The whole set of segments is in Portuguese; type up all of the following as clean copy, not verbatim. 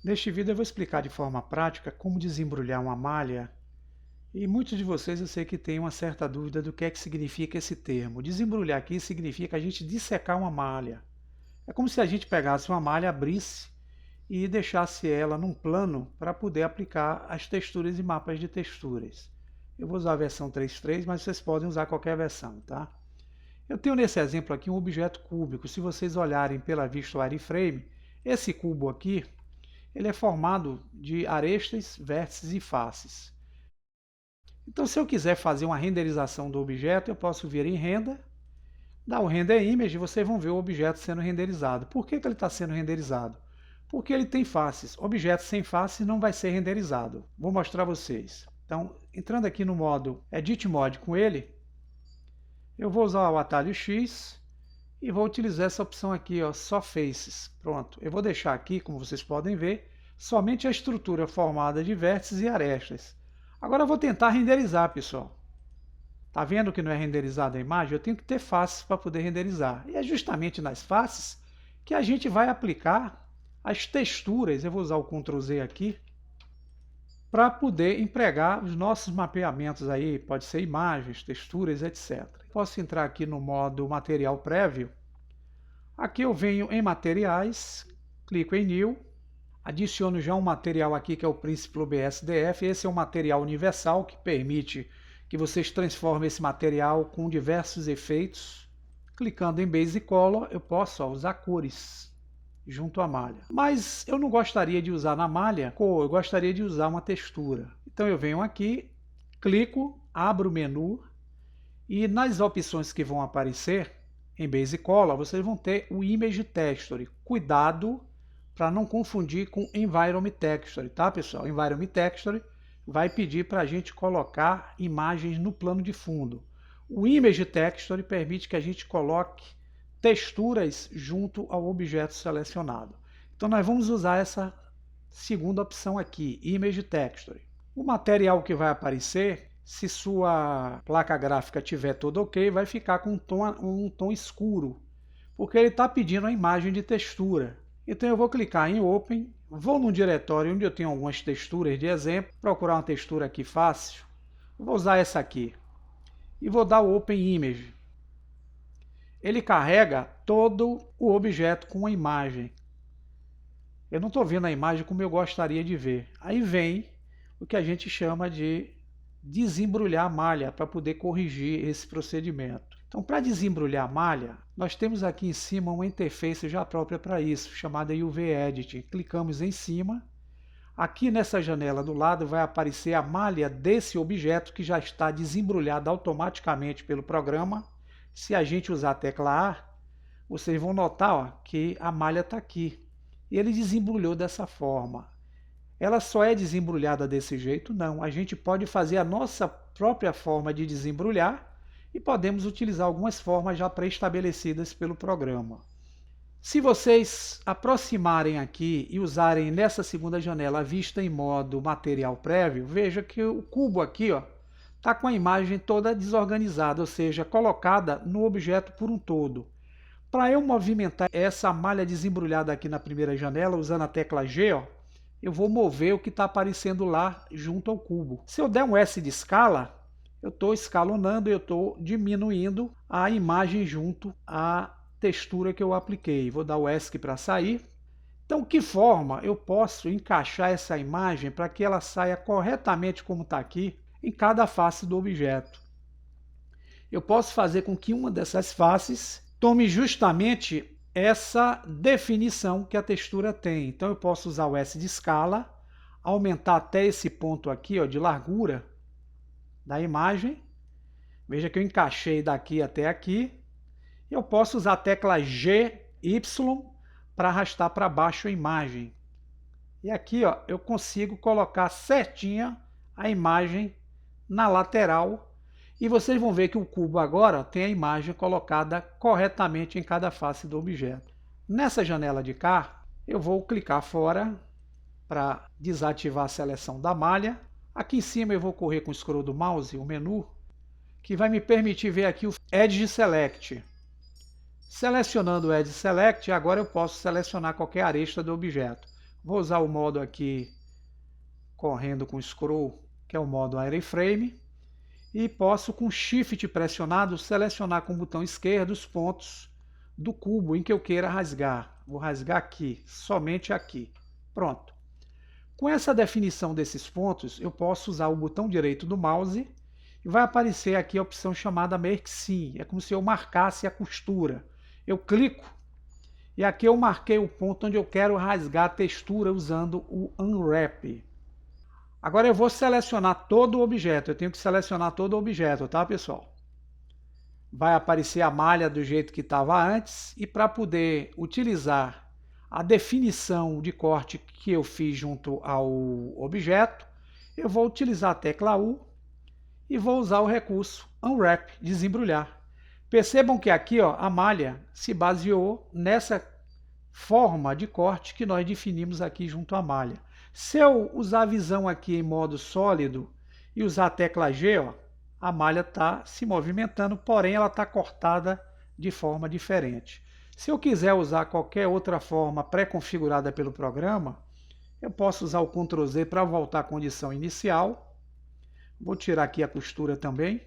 Neste vídeo eu vou explicar de forma prática como desembrulhar uma malha e muitos de vocês eu sei que têm uma certa dúvida do que é que significa esse termo. Desembrulhar aqui significa a gente dissecar uma malha. É como se a gente pegasse uma malha, abrisse e deixasse ela num plano para poder aplicar as texturas e mapas de texturas. Eu vou usar a versão 3.3, mas vocês podem usar qualquer versão, tá? Eu tenho nesse exemplo aqui um objeto cúbico. Se vocês olharem pela vista wireframe, esse cubo aqui ele é formado de arestas, vértices e faces. Então, se eu quiser fazer uma renderização do objeto, eu posso vir em renda, dar o render image e vocês vão ver o objeto sendo renderizado. Por que ele está sendo renderizado? Porque ele tem faces. Objeto sem face não vai ser renderizado. Vou mostrar a vocês. Então, entrando aqui no modo Edit Mode com ele, eu vou usar o atalho X e vou utilizar essa opção aqui, ó, só Faces. Pronto. Eu vou deixar aqui, como vocês podem ver, somente a estrutura formada de vértices e arestas. Agora eu vou tentar renderizar, pessoal. Tá vendo que não é renderizada a imagem? Eu tenho que ter faces para poder renderizar. E é justamente nas faces que a gente vai aplicar as texturas. Eu vou usar o Ctrl Z aqui para poder empregar os nossos mapeamentos aí, pode ser imagens, texturas, etc. Posso entrar aqui no modo material prévio. Aqui eu venho em materiais, clico em New, adiciono já um material aqui que é o Principlo BSDF. Esse é um material universal que permite que vocês transformem esse material com diversos efeitos. Clicando em Base Color, eu posso usar cores junto à malha. Mas eu não gostaria de usar na malha cor, eu gostaria de usar uma textura. Então eu venho aqui, clico, abro o menu e nas opções que vão aparecer em Base Color, vocês vão ter o Image Texture. Cuidado para não confundir com Environment Texture, tá, pessoal? Environment Texture vai pedir para a gente colocar imagens no plano de fundo. O Image Texture permite que a gente coloque texturas junto ao objeto selecionado. Então nós vamos usar essa segunda opção aqui, Image Texture. O material que vai aparecer, se sua placa gráfica tiver tudo ok, vai ficar com um tom escuro, porque ele está pedindo a imagem de textura. Então eu vou clicar em Open, vou num diretório onde eu tenho algumas texturas de exemplo, procurar uma textura aqui fácil, vou usar essa aqui, e vou dar o Open Image. Ele carrega todo o objeto com a imagem. Eu não estou vendo a imagem como eu gostaria de ver. Aí vem o que a gente chama de desembrulhar a malha para poder corrigir esse procedimento. Então, para desembrulhar a malha, nós temos aqui em cima uma interface já própria para isso, chamada UV Edit. Clicamos em cima. Aqui nessa janela do lado vai aparecer a malha desse objeto que já está desembrulhada automaticamente pelo programa. Se a gente usar a tecla A, vocês vão notar, ó, que a malha está aqui. E ele desembrulhou dessa forma. Ela só é desembrulhada desse jeito? Não. A gente pode fazer a nossa própria forma de desembrulhar e podemos utilizar algumas formas já pré-estabelecidas pelo programa. Se vocês aproximarem aqui e usarem nessa segunda janela a vista em modo material prévio, veja que o cubo aqui está com a imagem toda desorganizada, ou seja, colocada no objeto por um todo. Para eu movimentar essa malha desembrulhada aqui na primeira janela, usando a tecla G, eu vou mover o que está aparecendo lá junto ao cubo. Se eu der um S de escala, eu estou escalonando, eu estou diminuindo a imagem junto à textura que eu apliquei. Vou dar o ESC para sair. Então, que forma eu posso encaixar essa imagem para que ela saia corretamente como está aqui em cada face do objeto? Eu posso fazer com que uma dessas faces tome justamente essa definição que a textura tem. Então eu posso usar o S de escala, aumentar até esse ponto aqui, de largura da imagem. Veja que eu encaixei daqui até aqui. Eu posso usar a tecla G, Y para arrastar para baixo a imagem. E aqui eu consigo colocar certinha a imagem na lateral. E vocês vão ver que o cubo agora tem a imagem colocada corretamente em cada face do objeto. Nessa janela de cá, eu vou clicar fora para desativar a seleção da malha. Aqui em cima eu vou correr com o scroll do mouse, o menu, que vai me permitir ver aqui o Edge Select. Selecionando o Edge Select, agora eu posso selecionar qualquer aresta do objeto. Vou usar o modo aqui correndo com scroll, que é o modo Wireframe, e posso com Shift pressionado selecionar com o botão esquerdo os pontos do cubo em que eu queira rasgar. Vou rasgar aqui, somente aqui. Pronto. Com essa definição desses pontos, eu posso usar o botão direito do mouse e vai aparecer aqui a opção chamada Make Scene. É como se eu marcasse a costura. Eu clico e aqui eu marquei o ponto onde eu quero rasgar a textura usando o Unwrap. Agora eu vou selecionar todo o objeto. Eu tenho que selecionar todo o objeto, tá, pessoal? Vai aparecer a malha do jeito que estava antes. E para poder utilizar a definição de corte que eu fiz junto ao objeto, eu vou utilizar a tecla U e vou usar o recurso Unwrap, desembrulhar. Percebam que aqui ó, a malha se baseou nessa forma de corte que nós definimos aqui junto à malha. Se eu usar a visão aqui em modo sólido e usar a tecla G, ó, a malha está se movimentando, porém ela está cortada de forma diferente. Se eu quiser usar qualquer outra forma pré-configurada pelo programa, eu posso usar o Ctrl Z para voltar à condição inicial. Vou tirar aqui a costura também.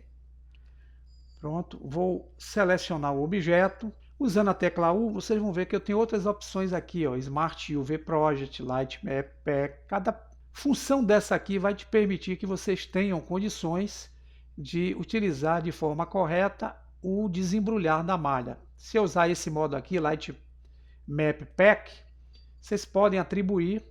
Pronto, vou selecionar o objeto. Usando a tecla U, vocês vão ver que eu tenho outras opções aqui, ó, Smart UV Project, Light Map Pack. Cada função dessa aqui vai te permitir que vocês tenham condições de utilizar de forma correta o desembrulhar da malha. Se eu usar esse modo aqui, Light Map Pack, vocês podem atribuir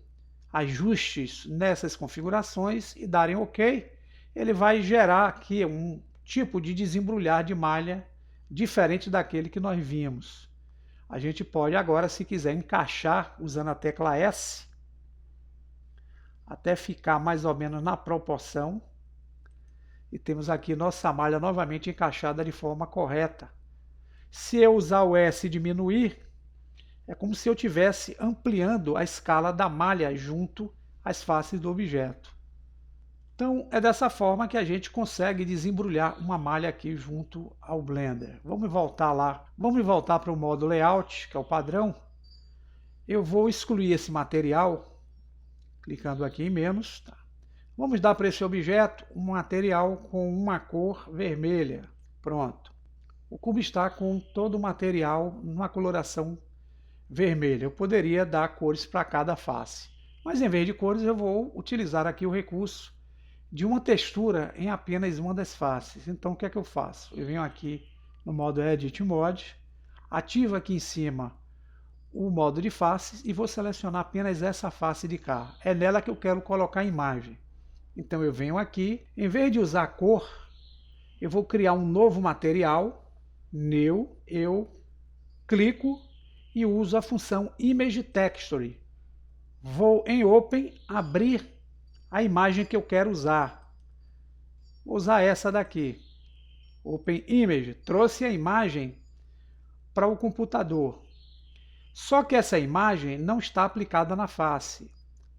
ajustes nessas configurações e darem OK. Ele vai gerar aqui um tipo de desembrulhar de malha diferente daquele que nós vimos. A gente pode agora, se quiser, encaixar usando a tecla S, até ficar mais ou menos na proporção. E temos aqui nossa malha novamente encaixada de forma correta. Se eu usar o S e diminuir, é como se eu estivesse ampliando a escala da malha junto às faces do objeto. Então é dessa forma que a gente consegue desembrulhar uma malha aqui junto ao Blender. Vamos voltar lá, vamos voltar para o modo Layout, que é o padrão. Eu vou excluir esse material, clicando aqui em menos. Tá. Vamos dar para esse objeto um material com uma cor vermelha. Pronto. O cubo está com todo o material numa coloração vermelha. Eu poderia dar cores para cada face. Mas em vez de cores eu vou utilizar aqui o recurso de uma textura em apenas uma das faces. Então o que é que eu faço? Eu venho aqui no modo Edit Mode, ativo aqui em cima o modo de faces e vou selecionar apenas essa face de cá. É nela que eu quero colocar a imagem. Então eu venho aqui, em vez de usar cor, eu vou criar um novo material, New, eu clico e uso a função Image Texture. Vou em Open abrir a imagem que eu quero usar. Vou usar essa daqui. Open Image. Trouxe a imagem para o computador. Só que essa imagem não está aplicada na face.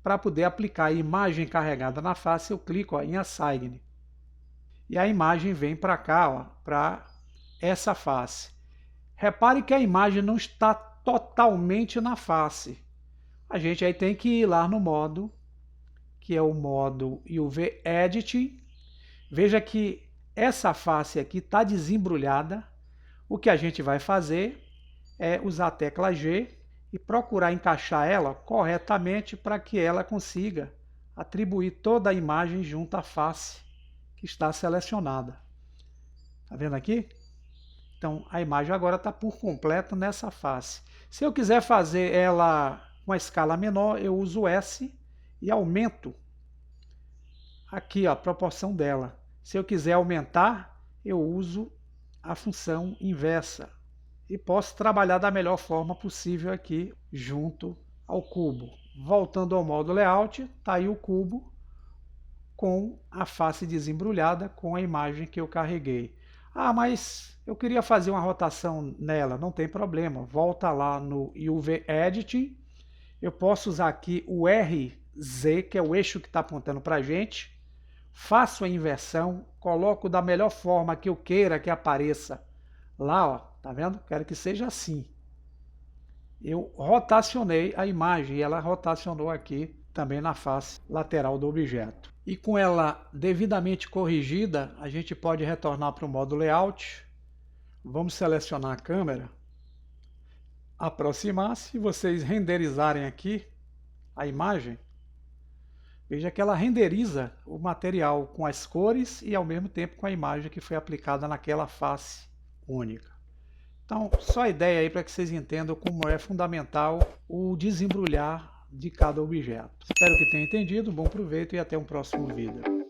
Para poder aplicar a imagem carregada na face, eu clico ó, em Assign. E a imagem vem para cá, para essa face. Repare que a imagem não está totalmente na face. A gente aí tem que ir lá no modo que é o modo UV Editing. Veja que essa face aqui está desembrulhada. O que a gente vai fazer é usar a tecla G e procurar encaixar ela corretamente para que ela consiga atribuir toda a imagem junto à face que está selecionada. Está vendo aqui? Então a imagem agora está por completo nessa face. Se eu quiser fazer ela com a escala menor, eu uso S e aumento aqui ó, a proporção dela. Se eu quiser aumentar, eu uso a função inversa. E posso trabalhar da melhor forma possível aqui junto ao cubo. Voltando ao modo Layout, está aí o cubo com a face desembrulhada com a imagem que eu carreguei. Ah, mas eu queria fazer uma rotação nela. Não tem problema. Volta lá no UV Editing. Eu posso usar aqui o RZ, que é o eixo que está apontando para a gente. Faço a inversão, coloco da melhor forma que eu queira que apareça lá, ó, tá vendo? Quero que seja assim. eu rotacionei a imagem e ela rotacionou aqui também na face lateral do objeto. E com ela devidamente corrigida, a gente pode retornar para o modo Layout. Vamos selecionar a câmera, aproximar. Se vocês renderizarem aqui a imagem, veja que ela renderiza o material com as cores e ao mesmo tempo com a imagem que foi aplicada naquela face única. Então, só a ideia aí para que vocês entendam como é fundamental o desembrulhar de cada objeto. Espero que tenham entendido, bom proveito e até um próximo vídeo.